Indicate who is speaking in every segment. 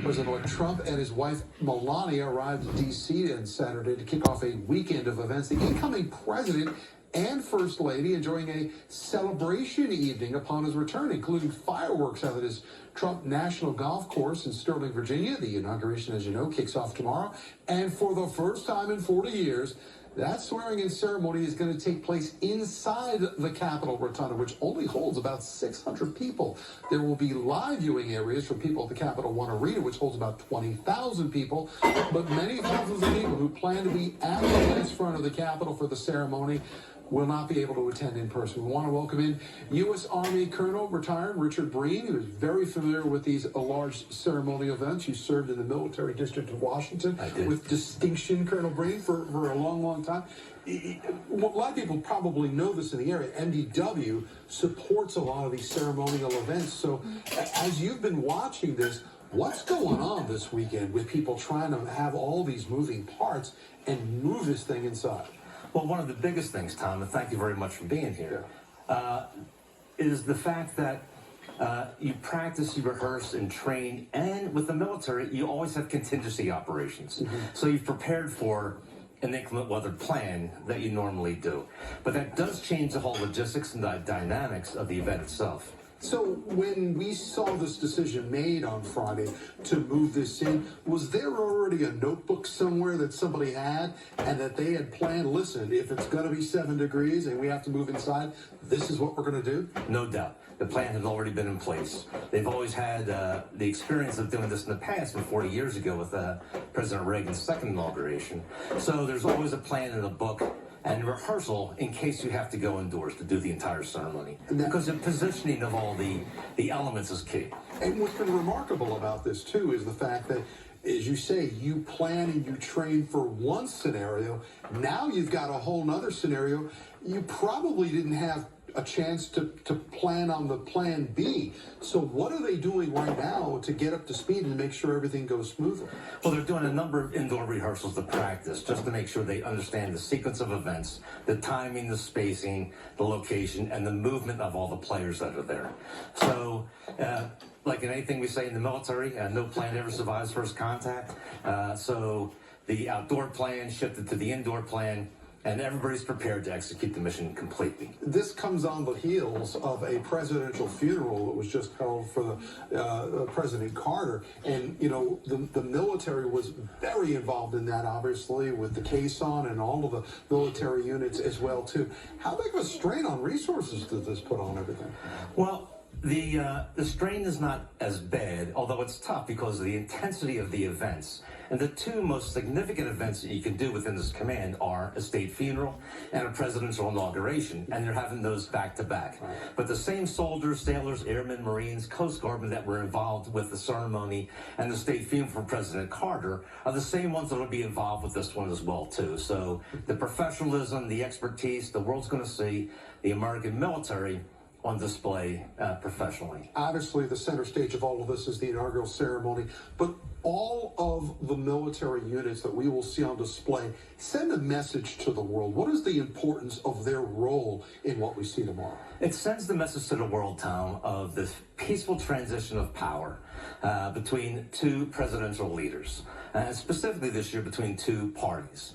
Speaker 1: President Trump and his wife Melania arrived in D.C. on Saturday to kick off a weekend of events. The incoming president and First Lady enjoying a celebration evening upon his return, including fireworks out at his Trump National Golf Course in Sterling, Virginia. The inauguration, as you know, kicks off tomorrow. And for the first time in 40 years, that swearing-in ceremony is going to take place inside the Capitol Rotunda, which only holds about 600 people. There will be live viewing areas for people at the Capital One Arena, which holds about 20,000 people. But many thousands of people who plan to be at the west front of the Capitol for the ceremony will not be able to attend in person. We want to welcome in U.S. Army Colonel retired Richard Breen, who is very familiar with these large ceremonial events. You served in the Military District of Washington with distinction, Colonel Breen, for a long, long time. A lot of people probably know this in the area. MDW supports a lot of these ceremonial events. So as you've been watching this, what's going on this weekend with people trying to have all these moving parts and move this thing inside?
Speaker 2: Well, one of the biggest things, Tom, and thank you very much for being here, is the fact that you practice, you rehearse, and train, and with the military, you always have contingency operations. Mm-hmm. So you've prepared for an inclement weather plan that you normally do. But that does change the whole logistics and the dynamics of the event itself.
Speaker 1: So when we saw this decision made on Friday to move this in, was there already a notebook somewhere that somebody had and that they had planned, listen, if it's going to be 7 degrees and we have to move inside, this is what we're going to do?
Speaker 2: No doubt. The plan has already been in place. They've always had the experience of doing this in the past, 40 years ago with President Reagan's second inauguration. So there's always a plan in the book and rehearsal in case you have to go indoors to do the entire ceremony. Because the positioning of all the elements is key.
Speaker 1: And what's been remarkable about this, too, is the fact that, as you say, you plan and you train for one scenario. Now you've got a whole nother scenario. You probably didn't have a chance to plan on the plan B. So what are they doing right now to get up to speed and make sure everything goes smoothly?
Speaker 2: Well, they're doing a number of indoor rehearsals to practice, just to make sure they understand the sequence of events, the timing, the spacing, the location, and the movement of all the players that are there. So, like in anything we say in the military, no plan ever survives first contact. So the outdoor plan shifted to the indoor plan, and everybody's prepared to execute the mission completely.
Speaker 1: This comes on the heels of a presidential funeral that was just held for the President Carter. And, you know, the military was very involved in that, obviously, with the caisson and all of the military units as well, too. How big of a strain on resources does this put on everything?
Speaker 2: Well, the strain is not as bad, although it's tough because of the intensity of the events. And the two most significant events that you can do within this command are a state funeral and a presidential inauguration, and they're having those back to back. But the same soldiers, sailors, airmen, Marines, Coast Guardmen that were involved with the ceremony and the state funeral for President Carter are the same ones that will be involved with this one as well, too. So the professionalism, the expertise, the world's going to see the American military on display professionally.
Speaker 1: Obviously, the center stage of all of this is the inaugural ceremony, but all of the military units that we will see on display send a message to the world. What is the importance of their role in what we see tomorrow?
Speaker 2: It sends the message to the world, Tom, of this peaceful transition of power between two presidential leaders, specifically this year between two parties.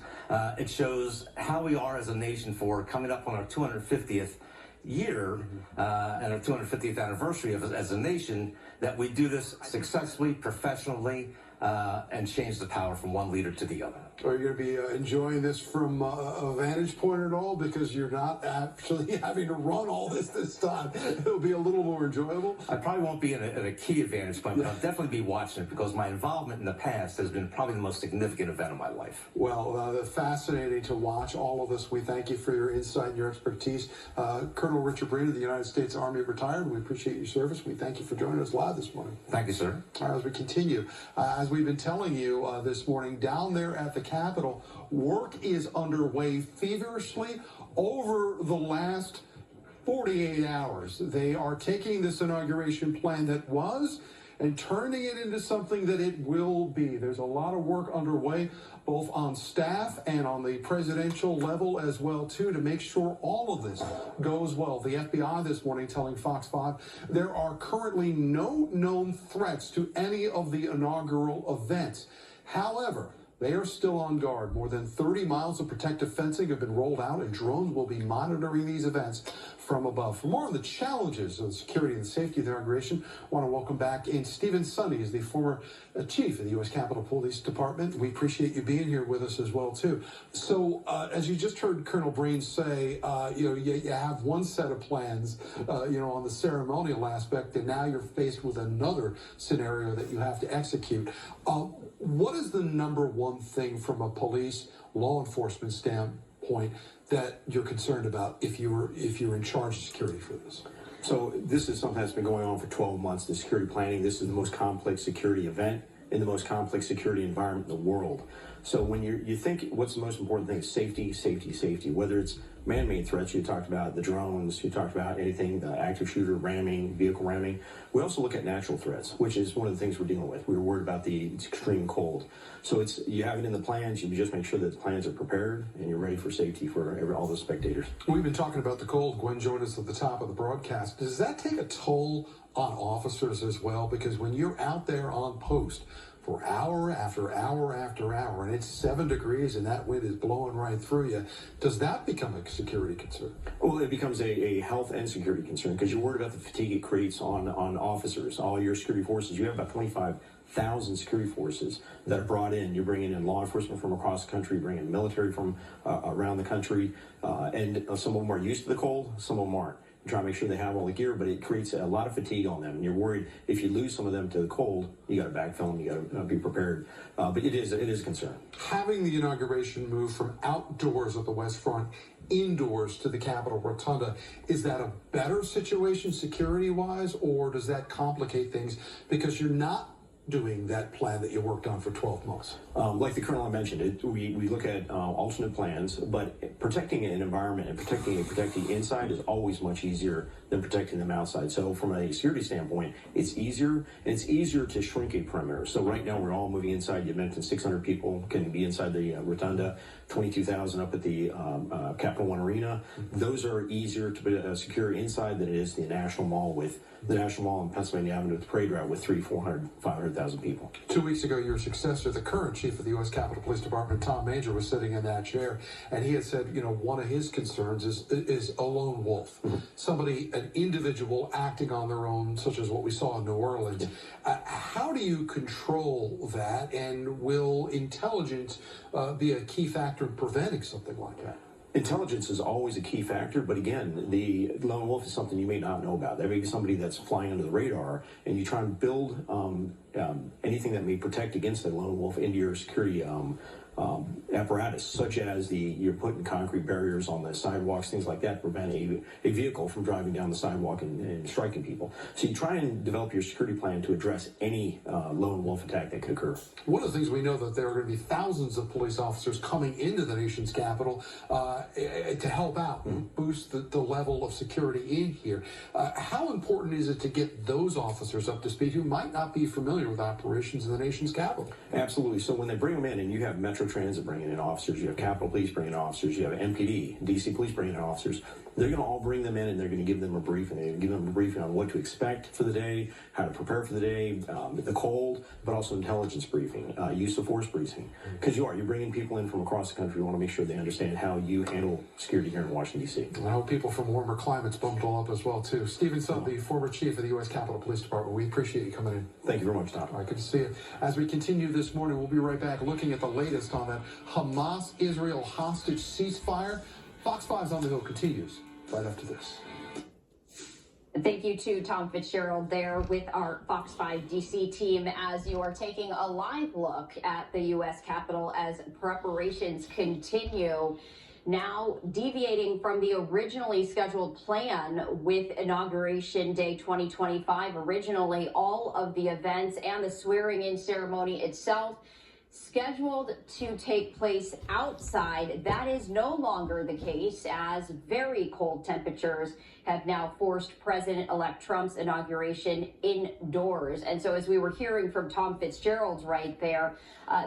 Speaker 2: It shows how we are as a nation for coming up on our 250th year and our 250th anniversary as a nation, that we do this successfully, professionally, and change the power from one leader to the other.
Speaker 1: Are you going to be enjoying this from a vantage point at all, because you're not actually having to run all this time? It'll be a little more enjoyable.
Speaker 2: I probably won't be at a key advantage point, but I'll definitely be watching it because my involvement in the past has been probably the most significant event of my life.
Speaker 1: Well, fascinating to watch all of this. We thank you for your insight and your expertise. Colonel Richard Breen of the United States Army retired. We appreciate your service. We thank you for joining us live this morning.
Speaker 2: Thank you, sir.
Speaker 1: All right, as we continue, as we've been telling you this morning, down there at the Capitol, work is underway feverishly over the last 48 hours. They are taking this inauguration plan that was and turning it into something that it will be. There's a lot of work underway, both on staff and on the presidential level as well, too, to make sure all of this goes well. The FBI this morning telling Fox 5 there are currently no known threats to any of the inaugural events. However, they are still on guard. More than 30 miles of protective fencing have been rolled out, and drones will be monitoring these events from above. For more on the challenges of the security and safety of the inauguration, I want to welcome back in Stephen Sunny, is the former chief of the U.S. Capitol Police Department. We appreciate you being here with us as well, too. So, as you just heard Colonel Breen say, you have one set of plans, on the ceremonial aspect, and now you're faced with another scenario that you have to execute. What is the number one thing from a police law enforcement standpoint that you're concerned about if you're in charge of security for this?
Speaker 3: So this is something that's been going on for 12 months, the security planning. This is the most complex security event in the most complex security environment in the world. So when you think what's the most important thing is safety, safety, safety, whether it's man-made threats, you talked about the drones, you talked about anything, the active shooter ramming, vehicle ramming. We also look at natural threats, which is one of the things we're dealing with. We were worried about the extreme cold. So you have it in the plans, you just make sure that the plans are prepared and you're ready for safety for all the spectators.
Speaker 1: We've been talking about the cold. Gwen joined us at the top of the broadcast. Does that take a toll on officers as well? Because when you're out there on post for hour after hour after hour, and it's 7 degrees and that wind is blowing right through you, does that become a security concern?
Speaker 3: Well, it becomes a health and security concern because you're worried about the fatigue it creates on officers, all your security forces. You have about 25,000 security forces that are brought in. You're bringing in law enforcement from across the country, bringing in military from around the country, and some of them are used to the cold, some of them aren't. Try to make sure they have all the gear, but it creates a lot of fatigue on them. And you're worried if you lose some of them to the cold, you got to backfill them, you got to be prepared. But it is a concern.
Speaker 1: Having the inauguration move from outdoors at the West Front indoors to the Capitol Rotunda, is that a better situation security-wise, or does that complicate things because you're not doing that plan that you worked on for 12 months?
Speaker 3: Like the Colonel mentioned, we look at alternate plans, but protecting an environment and protecting inside is always much easier than protecting them outside. So from a security standpoint, it's easier, and it's easier to shrink a perimeter. So right now we're all moving inside. You mentioned 600 people can be inside the Rotunda, 22,000 up at the Capital One Arena. Those are easier to secure inside than it is the National Mall with the National Mall in Pennsylvania Avenue with the parade route with 400, 500,000 people.
Speaker 1: 2 weeks ago, your successor, the current chief of the U.S. Capitol Police Department, Tom Major, was sitting in that chair, and he had said, one of his concerns is a lone wolf, somebody, an individual acting on their own, such as what we saw in New Orleans. How do you control that, and will intelligence be a key factor in preventing something like that?
Speaker 3: Intelligence is always a key factor, but again, the lone wolf is something you may not know about. There may be somebody that's flying under the radar, and you try and build anything that may protect against that lone wolf into your security apparatus, such as you're putting concrete barriers on the sidewalks, things like that, to prevent a vehicle from driving down the sidewalk and striking people. So you try and develop your security plan to address any lone wolf attack that could occur.
Speaker 1: One of the things we know that there are going to be thousands of police officers coming into the nation's capital to help out and boost the level of security in here. How important is it to get those officers up to speed who might not be familiar with operations in the nation's capital?
Speaker 3: Absolutely. So when they bring them in, and you have Metro Transit bringing in officers, you have Capitol Police bringing in officers, you have MPD, DC Police bringing in officers, they're going to all bring them in, and they're going to give them a briefing. They're going to give them a briefing on what to expect for the day, how to prepare for the day, the cold, but also intelligence briefing, use of force briefing. Because you're bringing people in from across the country. You want to make sure they understand how you handle security here in Washington, D.C.
Speaker 1: I hope people from warmer climates bundle up as well, too. Stephen Sutton, the former chief of the U.S. Capitol Police Department, we appreciate you coming in.
Speaker 3: Thank you very much, Tom.
Speaker 1: All right, good to see you. As we continue this morning, we'll be right back looking at the latest on that Hamas-Israel hostage ceasefire. Fox 5's On the Hill continues right after this.
Speaker 4: Thank you to Tom Fitzgerald there with our Fox 5 DC team as you are taking a live look at the U.S. Capitol as preparations continue. Now deviating from the originally scheduled plan with Inauguration Day 2025. Originally, all of the events and the swearing-in ceremony itself scheduled to take place outside. That is no longer the case, as very cold temperatures have now forced President-elect Trump's inauguration indoors. And so, as we were hearing from Tom Fitzgerald right there,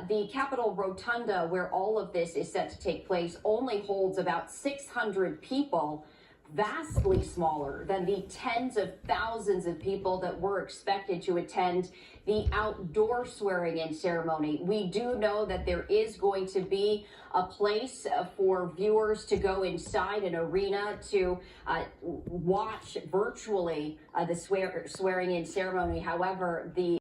Speaker 4: the Capitol Rotunda, where all of this is set to take place, only holds about 600 people, vastly smaller than the tens of thousands of people that were expected to attend the outdoor swearing-in ceremony. We do know that there is going to be a place for viewers to go inside an arena to watch virtually the swearing-in ceremony. However, the